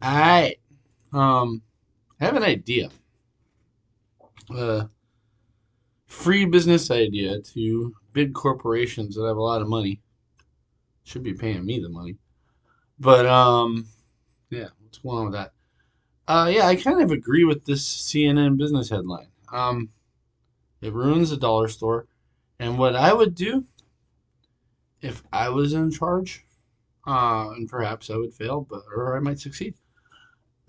I have an idea, a free business idea to big corporations that have a lot of money. Should be paying me the money, but yeah, what's going on with that? Yeah, I kind of agree with this CNN business headline. It ruins the dollar store, and what I would do if I was in charge, and perhaps I would fail, but or I might succeed.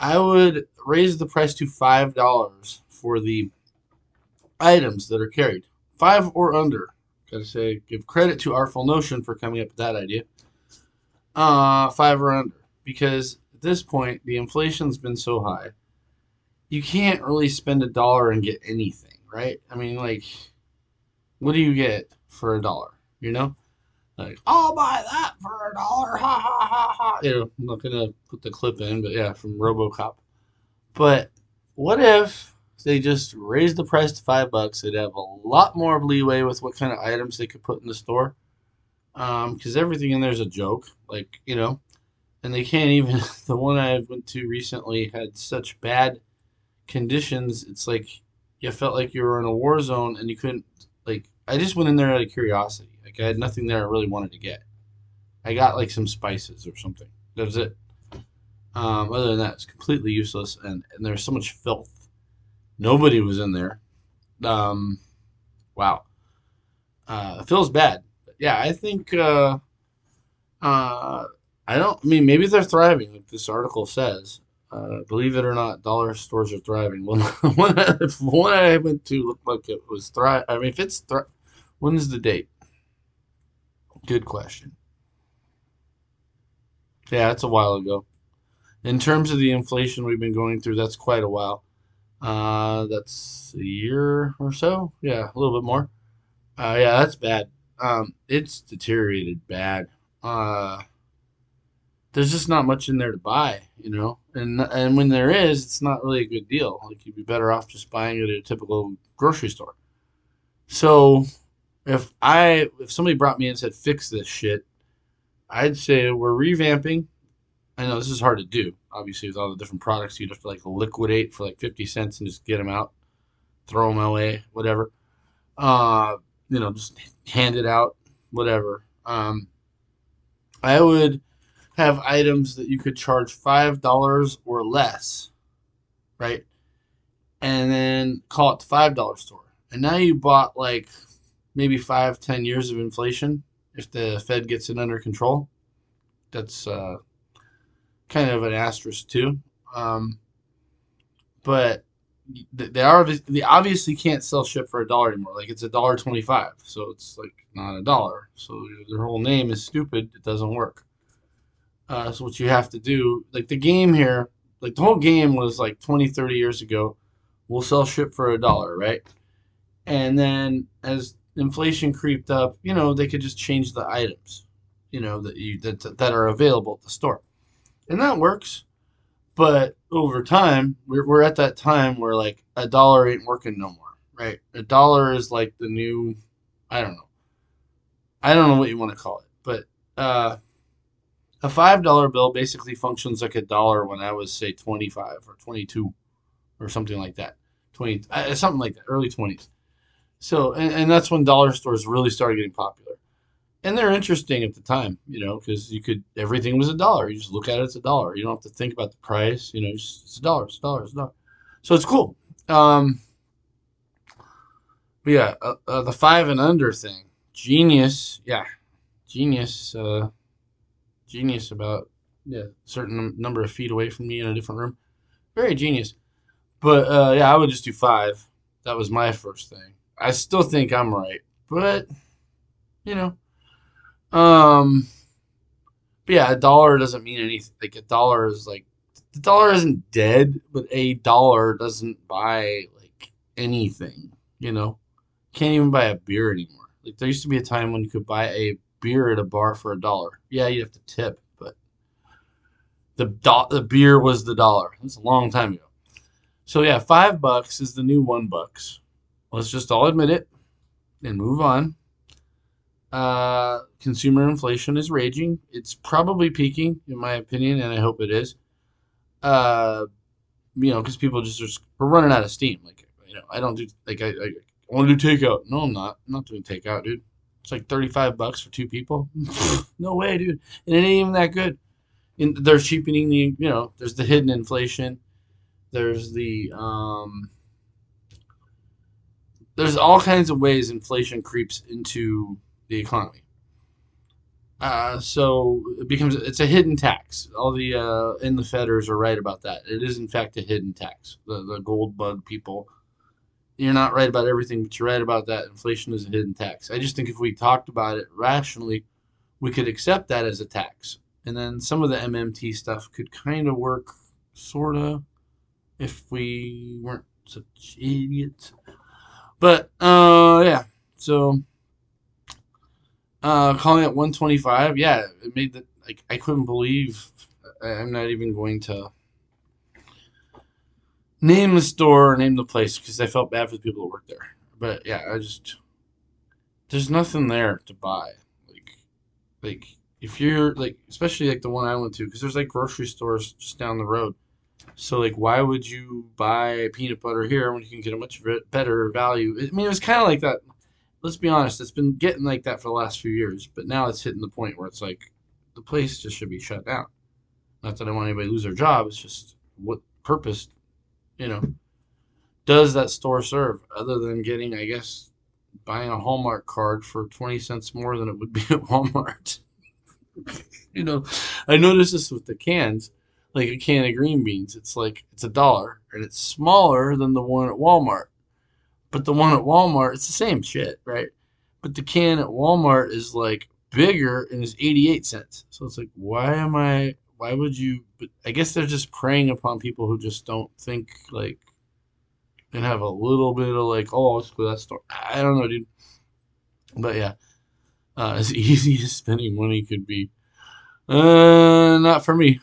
I would raise the price to $5 for the items that are carried. Five or under. Gotta say, give credit to Artful Notion for coming up with that idea. Five or under. Because at this point, the inflation's been so high, you can't really spend $1 and get anything, right? I mean, like, what do you get for $1? You know? Like, I'll buy that for $1. Ha ha ha ha. I'm not gonna put the clip in, but yeah, from RoboCop. But what if they just raised the price to $5? They'd have a lot more leeway with what kind of items they could put in the store. Because everything in there is a joke, like and they can't even. The one I went to recently had such bad conditions. It's like you felt like you were in a war zone, and you couldn't. Like I just went in there out of curiosity. Like I had nothing there I really wanted to get. I got like some spices or something. That was it. Other than that, it's completely useless, and there's so much filth. Nobody was in there. Um, wow. It feels bad. But yeah, I think. I don't. I mean, maybe they're thriving, like this article says. Believe it or not, dollar stores are thriving. Well, one I went to looked like it was thrive. I mean, if it's when is the date? Good question. Yeah, it's a while ago. In terms of the inflation we've been going through, that's quite a while. That's a year or so. Yeah, a little bit more. Yeah, that's bad. It's deteriorated bad. Uh, there's just not much in there to buy. And when there is, it's not really a good deal. Like you'd be better off just buying it at a typical grocery store. So if somebody brought me in and said fix this shit, I'd say we're revamping. I know this is hard to do. Obviously, with all the different products, you'd have to like liquidate for like 50 cents and just get them out, throw them away, whatever. Uh, just hand it out, whatever. I would have items that you could charge $5 or less, right? And then call it the $5 store. And now you bought like maybe 5, 10 years of inflation if the Fed gets it under control. That's kind of an asterisk too. Um, but they obviously can't sell shit for $1 anymore. Like it's $1.25, so it's like not $1. So their whole name is stupid. It doesn't work. So what you have to do, like the game here, like the whole game was like 20, 30 years ago. We'll sell shit for $1, right? And then as inflation creeped up, they could just change the items, that are available at the store, and that works. But over time, we're at that time where like $1 ain't working no more, right? $1 is like the new, I don't know, I don't know what you want to call it, but a $5 bill basically functions like $1 when I was say 25 or 22 or something like that, 20 something like that, early 20s. So and that's when dollar stores really started getting popular, and they're interesting at the time, because you could everything was $1. You just look at it, it's $1. You don't have to think about the price. It's $1, it's $1, it's $1. So it's cool. Um, but yeah, the five and under thing, genius. Yeah, genius. Genius about yeah, certain number of feet away from me in a different room. Very genius. But yeah, I would just do five. That was my first thing. I still think I'm right, but you know, um, but yeah, $1 doesn't mean anything. Like $1 is like the dollar isn't dead, but $1 doesn't buy like anything. You know, can't even buy a beer anymore. Like there used to be a time when you could buy a beer at a bar for $1. Yeah, you have to tip, but the beer was the dollar. That's a long time ago. So yeah, $5 is the new $1. Let's just all admit it and move on. Consumer inflation is raging. It's probably peaking, in my opinion, and I hope it is. Uh, because people just we're running out of steam. Like, I don't do like I want to do takeout. No, I'm not. I'm not doing takeout, dude. It's like $35 for two people. No way, dude. And it ain't even that good. And they're cheapening there's the hidden inflation. There's there's all kinds of ways inflation creeps into the economy. So it's a hidden tax. All the in the Fedders are right about that. It is in fact a hidden tax. The gold bug people, you're not right about everything, but you're right about that. Inflation is a hidden tax. I just think if we talked about it rationally, we could accept that as a tax, and then some of the MMT stuff could kind of work, sorta, if we weren't such idiots. But yeah. So calling it 125, yeah, it made the like I couldn't believe. I'm not even going to name the store or name the place because I felt bad for the people that work there. But yeah, I just there's nothing there to buy. Like like if you're like especially like the one I went to because there's like grocery stores just down the road. So like why would you buy peanut butter here when you can get a much better value? I mean it was kind of like that. Let's be honest, it's been getting like that for the last few years, but now it's hitting the point where it's like the place just should be shut down. Not that I want anybody to lose their job. It's just what purpose, you know, does that store serve other than getting, I guess, buying a Hallmark card for 20 cents more than it would be at Walmart. you know, I noticed this with the cans, like a can of green beans. It's like it's $1 and it's smaller than the one at Walmart. But the one at Walmart, it's the same shit, right? But the can at Walmart is like bigger and is 88 cents. So it's like, why would you? But I guess they're just preying upon people who just don't think like and have a little bit of like, oh, let's go to that store. I don't know, dude. But yeah, as easy as spending money could be, not for me.